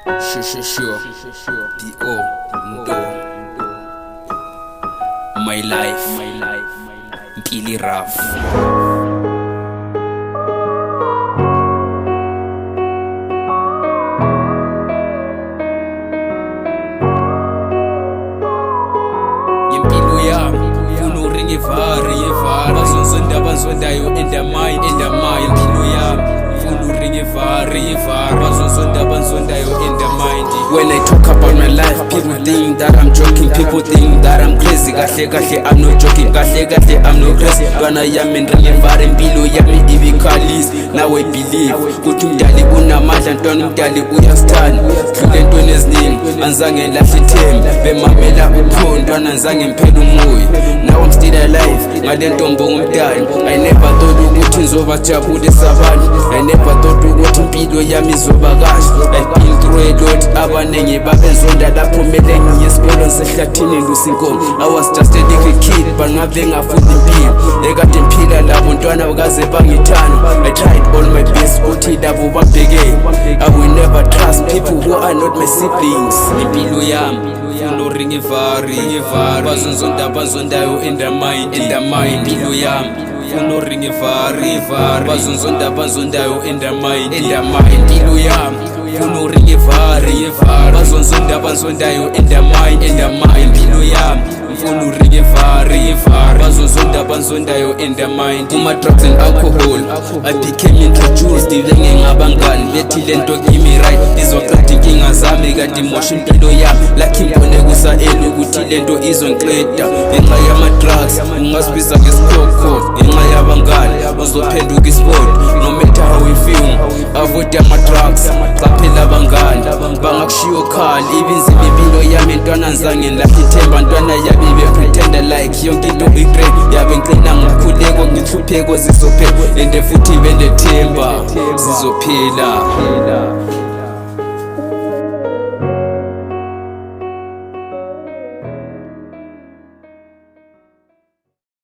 Sure. D.O. Ndo. My life. Mpili rough. Impilo yami funa uringe vari bazonzonda banzondayo endamai impilo yami funa uringe vari bazonzonda banzondayo endamai. When I talk about my life, people think that I'm joking, people think that I'm crazy. Kahle I'm not joking, kahle I'm not crazy. Bana yami nringe vari impilo yami ibikhalisi. Now I believe ukuthi umdali unamandla, ntwana umdali uyasithanda. Hlule entweni eziningi anzange lahle ithemba, bemamela upho ntwana anzange mphela umoya. Now I'm still alive ngale ntombo ngumdali. I never thought ukuthi ngizobajabulisa abantu, I never thought ukuthi impilo yami izoba kahle. I've been through a lot, abanengi babezonda lapho mele ngiye esikolweni sehlathini lusinkomo. I was just a little kid but ngabe ngafunda impilo ekade mphila labo ntwana bakaze bangithanda. I tried all my best ukuthi labo babheke. I will never trust people who are not my siblings. Impilo yami funa uringe vari bazonzonda banzondayo endamai impilo yami funa uringe vari bazonzonda banzondayo endamai impilo yami funa uringe vari bazonzonda banzondayo endamai impilo yami funa uringe vari bazonzonda banzondayo endamai. Kuma drugs and alcohol I became introduced ngengabangani bethi lento kimi right izoqeda inkinga zami kade imosha impilo yami. Lakhi ngibone kusaele ukuthi lento izongiqeda ngenxa yama-drugs ungasibiza ngesikhokho. Ngenxa yabangani uzophenduka isport no matter how we feel. Avoid ama-drugs qaphela abangani bangakushiyo khali ibinzima impilo yami ntwana nzange lahle ithemba. Ntwana yabi bepretenda like yonke into i-great yabe ngiqina ngokukhuleko ngihlupheko zizophela ende futhi benethemba zizophela.